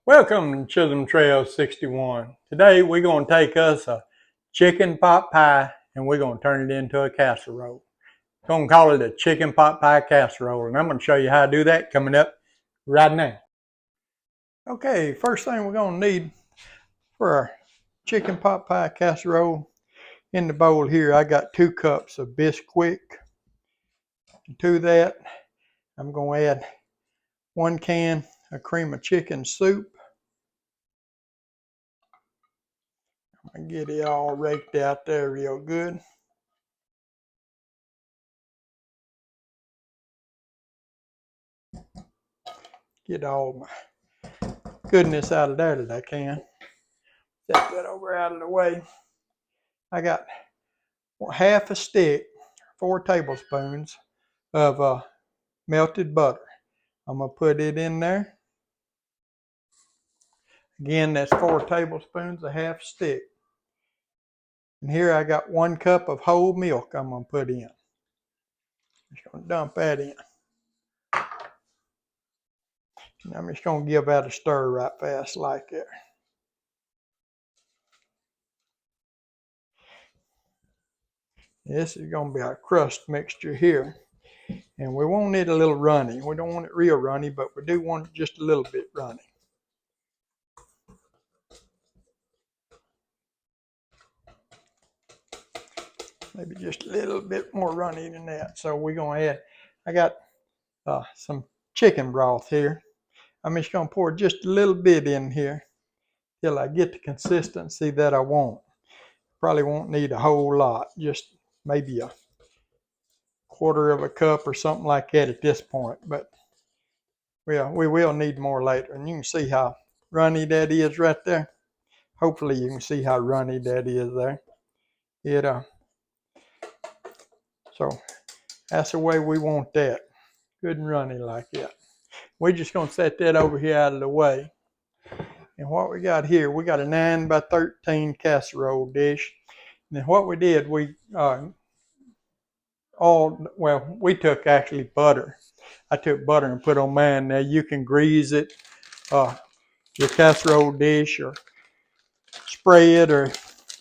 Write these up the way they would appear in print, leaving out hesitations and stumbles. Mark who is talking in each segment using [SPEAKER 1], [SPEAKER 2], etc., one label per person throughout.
[SPEAKER 1] Welcome to Chisholm Trail 61. Today we're going to take us a chicken pot pie and we're going to turn it into a casserole. We're going to call it a chicken pot pie casserole, and I'm going to show you how to do that coming up right now. Okay, first thing we're going to need for our chicken pot pie casserole, in the bowl here I got 2 cups of bisquick. To that I'm going to add 1 can of cream of chicken soup. I get it all raked out there real good. Get all my goodness out of there that I can. Set that over out of the way. I got half a stick, 4 tablespoons of melted butter. I'm going to put it in there. Again, that's 4 tablespoons, a half stick. And here I got 1 cup of whole milk I'm going to put in. Just going to dump that in. And I'm just going to give that a stir right fast like that. This is going to be our crust mixture here. And we want it a little runny. We don't want it real runny, but we do want it just a little bit runny. Maybe just a little bit more runny than that. So we're going to add, I got some chicken broth here. I'm just going to pour just a little bit in here till I get the consistency that I want. Probably won't need a whole lot, just maybe a 1/4 of a cup or something like that at this point. But we will need more later. And you can see how runny that is right there. Hopefully you can see how runny that is there. So that's the way we want that. Good and runny like that. We're just going to set that over here out of the way. And what we got here, we got a 9 by 13 casserole dish. And what we did, we took actually butter. I took butter and put on mine. Now you can grease it, your casserole dish, or spray it or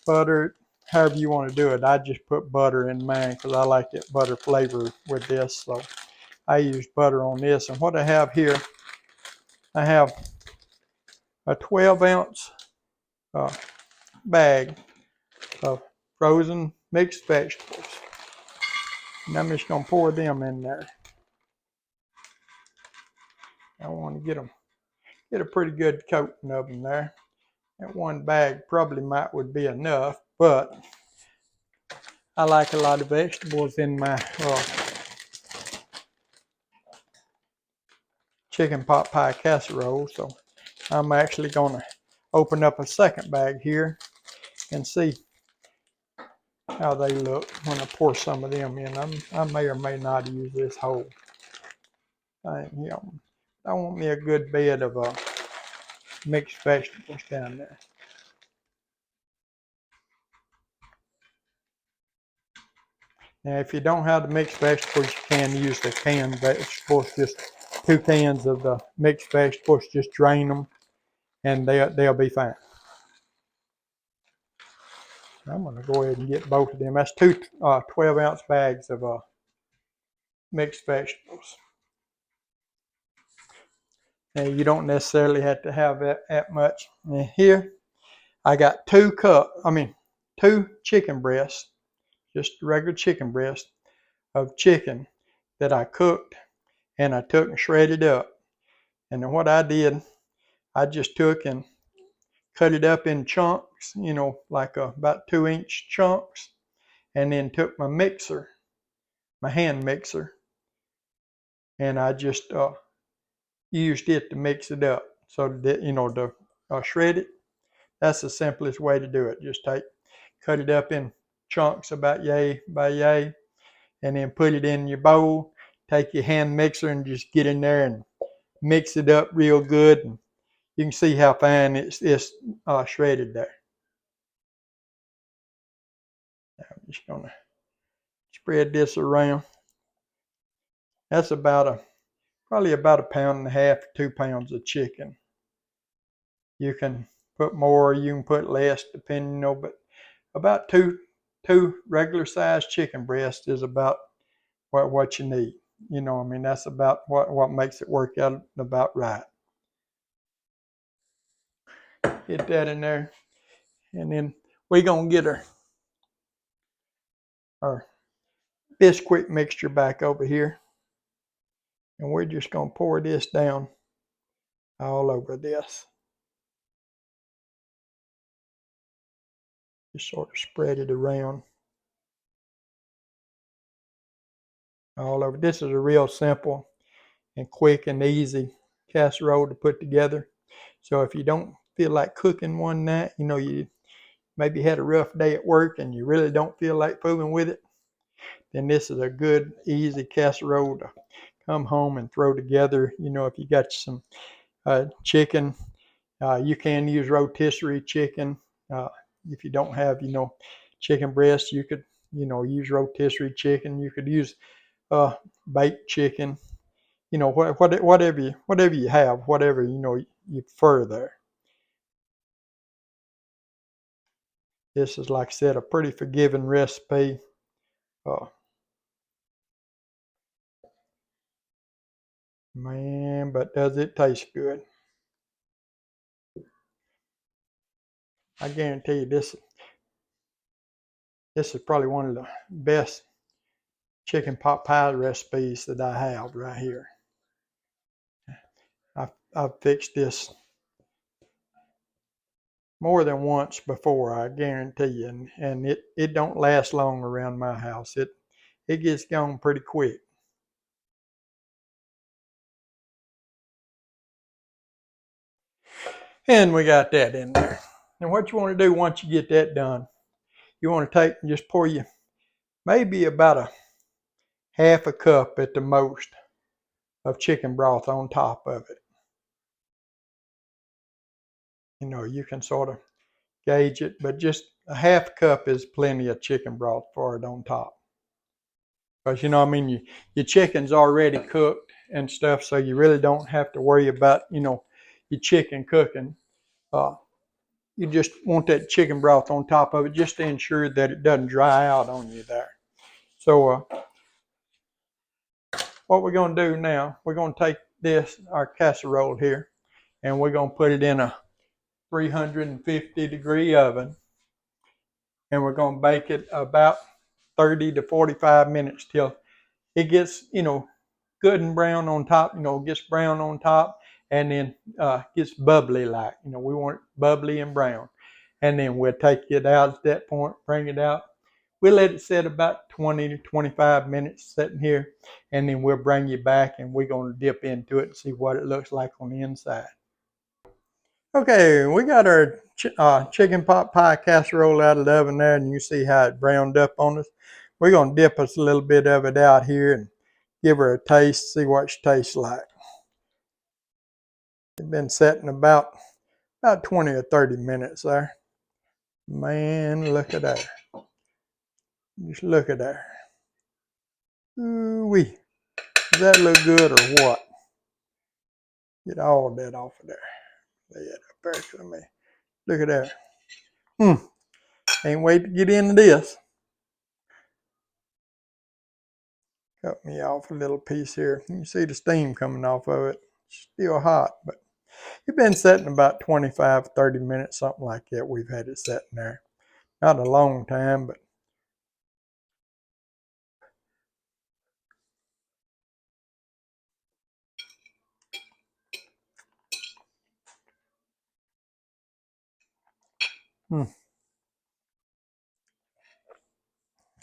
[SPEAKER 1] butter it, however you want to do it. I just put butter in mine because I like that butter flavor with this. So I use butter on this. And what I have here, I have a 12-ounce bag of frozen mixed vegetables. And I'm just going to pour them in there. I want to get a pretty good coating of them there. That 1 bag probably would be enough, but I like a lot of vegetables in my chicken pot pie casserole, so I'm actually going to open up a 2nd bag here and see how they look when I pour some of them in. I may or may not use this whole thing. I want me a good bed of mixed vegetables down there. Now, if you don't have the mixed vegetables, you can use the canned vegetables. Just 2 cans of the mixed vegetables. Just drain them, and they'll be fine. I'm going to go ahead and get both of them. That's 2 12-ounce bags of mixed vegetables. Now, you don't necessarily have to have that much. And here, I got 2 chicken breasts, just regular chicken breast of chicken that I cooked, and I took and shredded up. And then what I did, I just took and cut it up in chunks, like about 2-inch chunks, and then took my mixer, my hand mixer, and I just used it to mix it up. So that, to shred it, that's the simplest way to do it. Just cut it up in chunks about yay by yay, and then put it in your bowl. Take your hand mixer and just get in there and mix it up real good. And you can see how fine it's shredded there. Now I'm just going to spread this around. That's probably about 1.5 pounds, 2 pounds of chicken. You can put more, you can put less, depending, but about two regular sized chicken breasts is about what you need. I mean, that's about what makes it work out about right. Get that in there. And then we're going to get our bisquick mixture back over here. And we're just going to pour this down all over this. Just sort of spread it around all over. This is a real simple and quick and easy casserole to put together. So if you don't feel like cooking one night, you maybe had a rough day at work and you really don't feel like fooling with it, then this is a good, easy casserole to come home and throw together. If you got some chicken, you can use rotisserie chicken. If you don't have, chicken breast, you could, use rotisserie chicken. You could use baked chicken. Whatever you have, whatever you prefer there. This is, like I said, a pretty forgiving recipe. Man, but does it taste good? I guarantee you this is probably one of the best chicken pot pie recipes that I have right here. I've fixed this more than once before, I guarantee you, and it don't last long around my house. It gets gone pretty quick. And we got that in there. And what you want to do once you get that done, you want to take and just pour you maybe about a half a cup at the most of chicken broth on top of it. You can sort of gauge it, but just a half cup is plenty of chicken broth for it on top. Because, your chicken's already cooked and stuff, so you really don't have to worry about, your chicken cooking. You just want that chicken broth on top of it just to ensure that it doesn't dry out on you there. So what we're going to do now, we're going to take our casserole here, and we're going to put it in a 350-degree oven, and we're going to bake it about 30 to 45 minutes till it gets, good and brown on top, gets brown on top, and then gets bubbly like, we want it bubbly and brown. And then we'll take it out at that point, bring it out. We'll let it sit about 20 to 25 minutes sitting here, and then we'll bring you back and we're going to dip into it and see what it looks like on the inside. Okay, we got our chicken pot pie casserole out of the oven there, and you see how it browned up on us. We're going to dip us a little bit of it out here and give her a taste, see what she tastes like. It's been setting about 20 or 30 minutes there. Man, look at that. Just look at that. Ooh-wee. Does that look good or what? Get all that off of there. Lay it up there to me. Look at that. Can't wait to get into this. Cut me off a little piece here. You can see the steam coming off of it. It's still hot, but it's been setting about 25, 30 minutes, something like that. We've had it setting there. Not a long time, but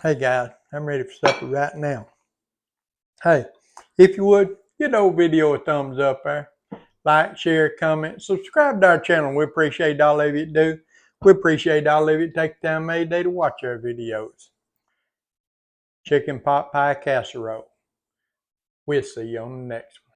[SPEAKER 1] Hey guys, I'm ready for supper right now. Hey, if you would, give the old video a thumbs up there. Like, share, comment, subscribe to our channel. We appreciate all of you do. We appreciate all of you take the time every day to watch our videos. Chicken pot pie casserole. We'll see you on the next one.